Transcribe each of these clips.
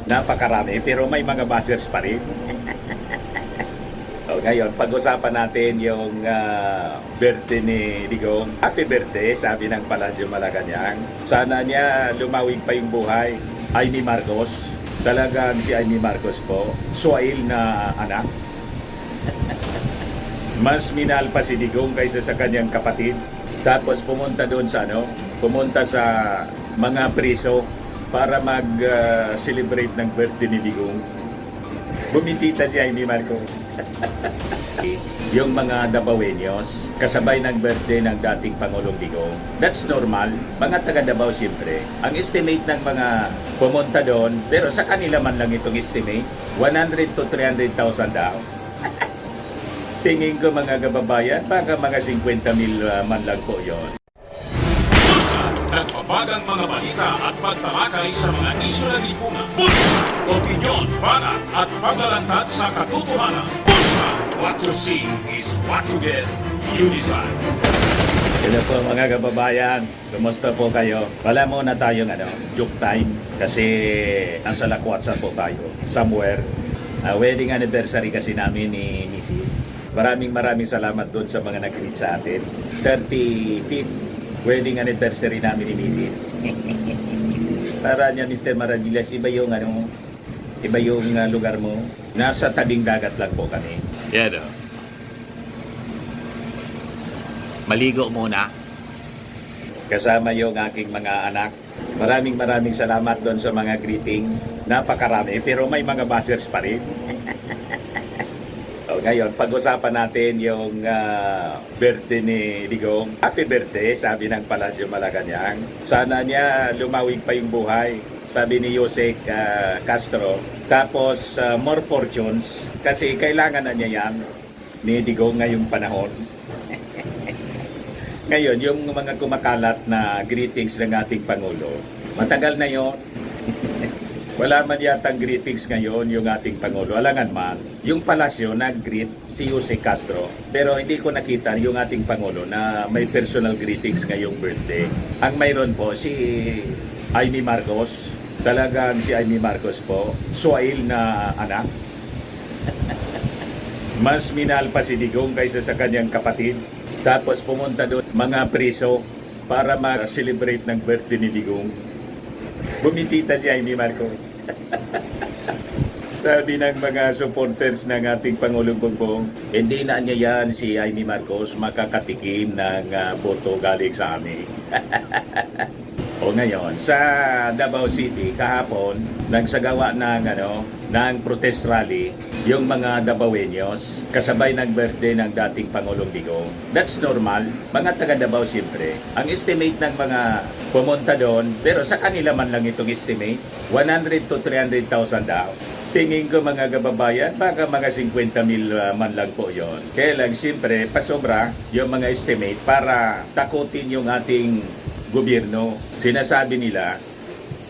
Napakarami, pero may mga buzzers pa rin. So, ngayon, pag-usapan natin yung birthday ni Digong. Happy birthday, sabi ng Palasyo Malacanang. Sana niya lumawig pa yung buhay. Amy Marcos, talagang si Amy Marcos po, suwail na anak. Mas minahal pa si Digong kaysa sa kanyang kapatid. Tapos pumunta doon sa pumunta sa mga priso para mag-celebrate ng birthday ni Digong. Bumisita si Amy Marcos. Yung mga Dabawenyos, kasabay ng birthday ng dating Pangulong Digong. That's normal. Mga taga Davao siyempre. Ang estimate ng mga pumunta doon, pero sa kanila man lang itong estimate, 100 to 300,000 daw. Tingin ko mga kababayan, baka mga 50,000 man lang po yon. Nagbabagang mga balita at pagtalakay sa mga isyu ng lipunan. Pulsa, opinyon, banat at paglalantad sa katotohanan. Pulsa, what you see is what you get. You decide. Hello po mga kababayan, kumusta po kayo? Wala muna tayong joke time kasi nasa Lakwatsa po tayo, somewhere. Wedding anniversary kasi namin ni Mrs. Maraming salamat doon sa mga nag-greet sa atin. 35th wedding anniversary namin ni Mrs. Para niya Mr. Maravillas, iba yung lugar mo. Nasa tabing dagat lang po kami. Yan o. Maligo muna. Kasama yung aking mga anak. Maraming salamat doon sa mga greetings. Napakarami, pero may mga buzzers pa rin. So, ngayon, pag-usapan natin yung birthday ni Digong. Happy birthday, sabi ng Palasyo Malacanang. Sana niya lumawig pa yung buhay, sabi ni Jose Castro. Tapos, more fortunes, kasi kailangan na niya yan ni Digong ngayong panahon. Ngayon, yung mga kumakalat na greetings ng ating Pangulo, matagal na yon. Wala man yatang greetings ngayon yung ating Pangulo. Alangan man, yung palasyo nag-greet si Jose Castro. Pero hindi ko nakita yung ating Pangulo na may personal greetings ngayong birthday. Ang mayroon po si Amy Marcos. Talagang si Amy Marcos po, suwail na anak. Mas minahal pa si Digong kaysa sa kanyang kapatid. Tapos pumunta doon mga priso para mag-celebrate ng birthday ni Digong. Bumisita si Amy Marcos. Sabi ng mga supporters ng ating Pangulong Bongbong, hindi na niya yan si Amy Marcos makakatikim ng boto galing sa amin. O ngayon, sa Davao City, kahapon, nagsagawa ng protest rally yung mga Dabawenyos, kasabay ng birthday ng dating Pangulong Digong. That's normal. Mga taga Davao siyempre. Ang estimate ng mga pumunta doon, pero sa kanila man lang itong estimate, 100 to 300,000 daw. Tingin ko mga kababayan, baka mga 50,000 man lang po yon. Kaya lang siyempre, pasobra yung mga estimate para takutin yung ating gobyerno. Sinasabi nila,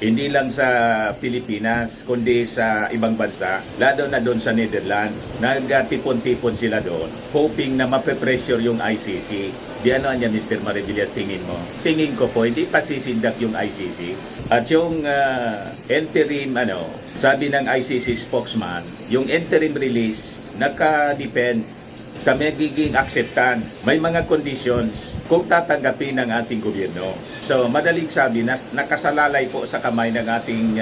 hindi lang sa Pilipinas, kundi sa ibang bansa, lalo na doon sa Netherlands, nagtipon-tipon sila doon, hoping na mape-pressure yung ICC. Di ano niya, Mr. Maravillas, tingin mo? Tingin ko po, hindi pa sisindak yung ICC. At yung interim, sabi ng ICC spokesman, yung interim release, naka-depend sa magiging acceptance. May mga conditions kung tatanggapin ng ating gobyerno. So, madaling sabi, nakasalalay po sa kamay ng ating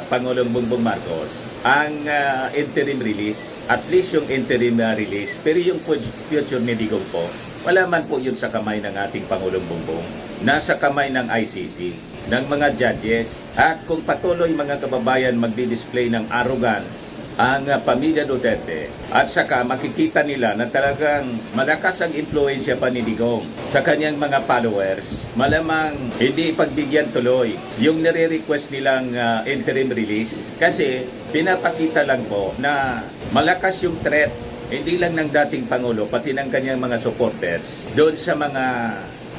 Pangulong Bongbong Marcos ang interim release, at least yung interim release, pero yung future ni Digong po, wala man po yun sa kamay ng ating Pangulong Bongbong. Nasa kamay ng ICC, ng mga judges, at kung patuloy mga kababayan magdi-display ng arrogance ang pamilya Duterte, at saka makikita nila na talagang malakas ang impluensya pa ni Digong sa kanyang mga followers, malamang hindi pagbigyan tuloy yung nire-request nilang interim release, kasi pinapakita lang po na malakas yung threat, hindi lang ng dating Pangulo, pati ng kanyang mga supporters doon sa mga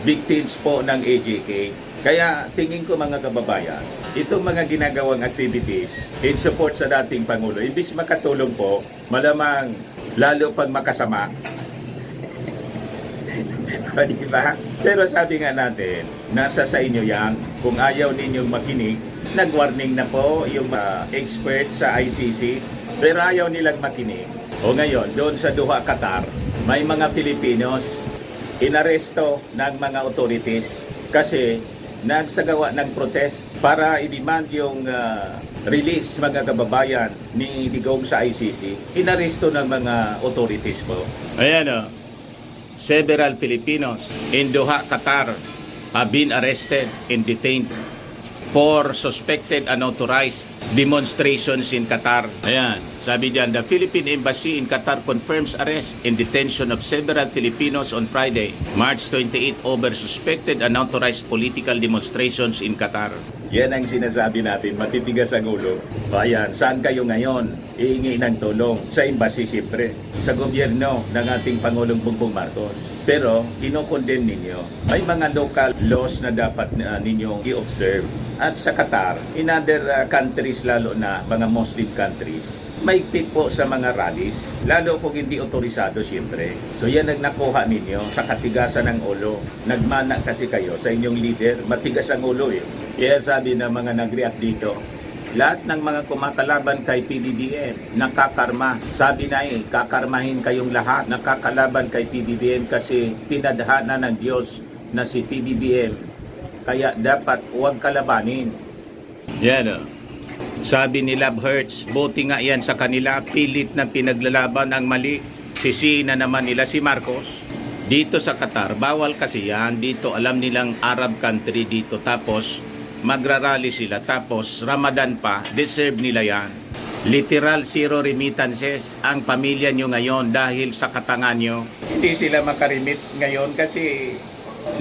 victims po ng AJK. Kaya tingin ko mga kababayan, itong mga ginagawang activities in support sa dating Pangulo, ibig makatulong po, malamang lalo pag makasama. Diba? Pero sabi nga natin, nasa sa inyo yan, kung ayaw ninyong makinig, Nag-warning na po yung expert sa ICC, pero ayaw nilang makinig. O ngayon, doon sa Doha, Qatar, may mga Filipinos inaresto ng mga authorities kasi nagsagawa ng protest para i-demand yung release mga kababayan ni Digong sa ICC. Inaresto ng mga authorities po. Ayan o. Several Filipinos in Doha, Qatar have been arrested and detained for suspected unauthorized demonstrations in Qatar. Ayan, sabi diyan, the Philippine Embassy in Qatar confirms arrest and detention of several Filipinos on Friday, March 28 over suspected unauthorized political demonstrations in Qatar. Yan ang sinasabi natin, matitigas ang ulo. O ayan, saan kayo ngayon? Iingi ng tulong sa embassy siyempre, sa gobyerno ng ating Pangulong Bongbong Marcos. Pero, kinokondem ninyo. May mga local laws na dapat ninyong i-observe. At sa Qatar, in other countries lalo na, mga Muslim countries, maigpit po sa mga rallies, lalo kung hindi otorisado siyempre. So yan ang nakuha ninyo sa katigasan ng ulo. Nagmana kasi kayo sa inyong leader, matigas ang ulo eh. Kaya sabi ng mga nag-react dito, lahat ng mga kumakalaban kay PBBM, nakakarma. Sabi na kakarmahin kayong lahat, nakakalaban kay PBBM kasi pinadhana ng Diyos na si PBBM. Kaya dapat huwag kalabanin. Yan o. Sabi ni Love Hurts, buti nga yan sa kanila, pilit na pinaglalaban ang mali. Sisi na naman nila si Marcos. Dito sa Qatar, bawal kasi yan. Dito alam nilang Arab country dito. Tapos magrarally sila. Tapos Ramadan pa, deserve nila yan. Literal zero remittances ang pamilya nyo ngayon dahil sa katangan nyo. Hindi sila makarimit ngayon kasi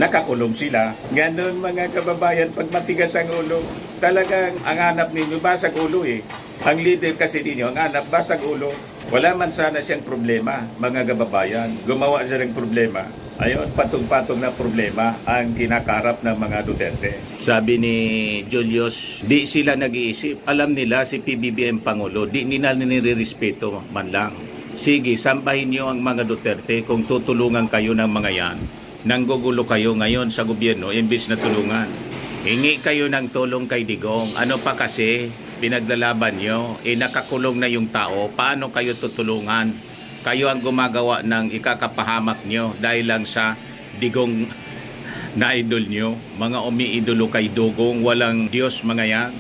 nakakulong sila. Ganon mga kababayan, pag matigas ang ulo, talagang ang hanap ninyo, basag ulo eh. Ang leader kasi ninyo, ang hanap, basag ulo. Wala man sana siyang problema, mga kababayan. Gumawa siya ng problema. Ayun, patong-patong na problema ang kinakarap ng mga Duterte. Sabi ni Julius, di sila nag-iisip. Alam nila si PBBM Pangulo, di nila nire-respeto man lang. Sige, sambahin niyo ang mga Duterte kung tutulungan kayo ng mga yan. Nanggugulo kayo ngayon sa gobyerno, imbis na tulungan. Hingi kayo ng tulong kay Digong. Ano pa kasi, pinaglalaban nyo, nakakulong na yung tao, paano kayo tutulungan? Kayo ang gumagawa ng ikakapahamak nyo dahil lang sa Digong na idol nyo. Mga umiidolo kay Dugong, walang Diyos mga yan.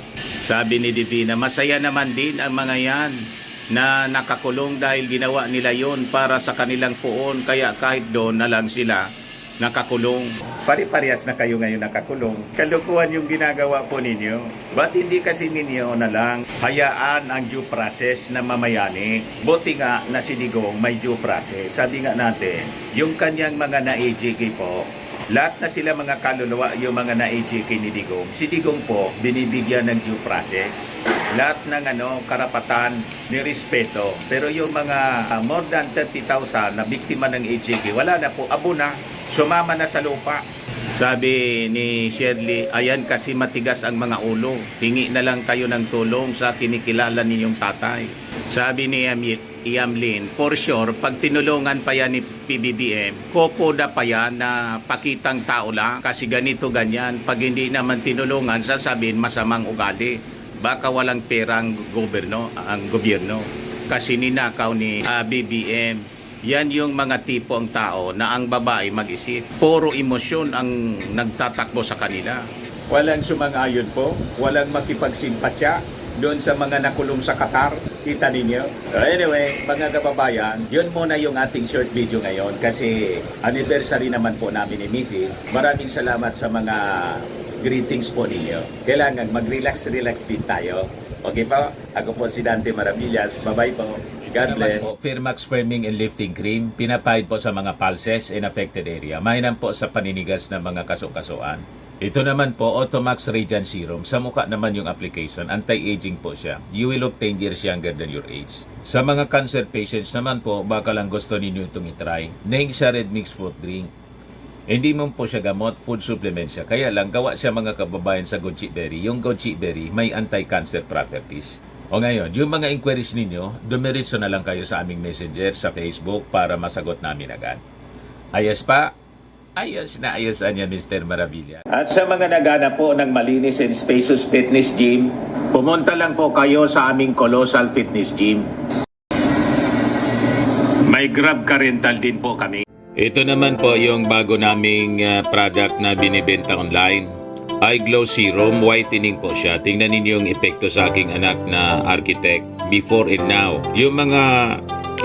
Sabi ni Divina, masaya naman din ang mga yan na nakakulong dahil ginawa nila yon para sa kanilang puon, kaya kahit doon na lang sila nakakulong. Pari-parehas na kayo ngayon nakakulong. Kalukuhan yung ginagawa po ninyo. Ba't hindi kasi ninyo na lang hayaan ang due process na mamayani? Buti nga na si Digong may due process. Sabi nga natin, yung kanyang mga na-AJK po, lahat na sila mga kaluluwa, yung mga na-AJK ni Digong. Si Digong po, binibigyan ng due process. Lahat ng karapatan ni respeto. Pero yung mga more than 30,000 na biktima ng AJK, wala na po, abo na. Sumama na sa lupa. Sabi ni Shirley, ayan kasi matigas ang mga ulo. Hingi na lang kayo ng tulong sa kinikilala ninyong tatay. Sabi ni Yamlin, for sure, pag tinulungan pa yan ni PBBM, kokoda pa yan na pakitang tao lang. Kasi ganito ganyan, pag hindi naman tinulungan, sasabihin masamang ugali. Baka walang perang gobyerno. Kasi ninakaw ni BBM. Yan yung mga tipo ang tao na ang babae mag-isip. Puro emosyon ang nagtatakbo sa kanila. Walang sumang-ayon po, walang makipagsimpatya doon sa mga nakulong sa Qatar. Kita ninyo? So anyway, mga kababayan, yun muna yung ating short video ngayon kasi anniversary naman po namin ni Mrs. Maraming salamat sa mga greetings po ninyo. Kailangan mag-relax din tayo. Okay po? Ako po si Dante Maravillas. Bye-bye po. God bless. Firmax Firming and Lifting Cream, pinapahid po sa mga pulses in affected area. Mainam po sa paninigas ng mga kaso-kasuan. Ito naman po, Automax Radiant Serum. Sa mukha naman yung application, anti-aging po siya. You will look 10 years younger than your age. Sa mga cancer patients naman po, baka lang gusto ninyo itong itry. Neng siya red mixed fruit drink. Hindi mo po siya gamot, food supplement siya. Kaya lang, gawa siya mga kababayan sa goji berry. Yung goji berry, may anti-cancer properties. O ngayon, yung mga inquiries ninyo, dumiritso na lang kayo sa aming messenger sa Facebook para masagot namin agad. Ayos pa, Ayos na ayos niya, Mr. Maravilla. At sa mga naghanap po ng malinis and spacious fitness gym, pumunta lang po kayo sa aming Colossal Fitness Gym. May Grab car rental din po kami. Ito naman po yung bago naming product na binibenta online. iGlow Serum Whitening po siya. Tingnan ninyo yung epekto sa aking anak na architect before and now. Yung mga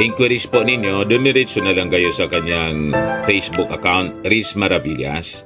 inquiries po ninyo, dumiretso na lang kayo sa kanyang Facebook account, Riz Maravillas.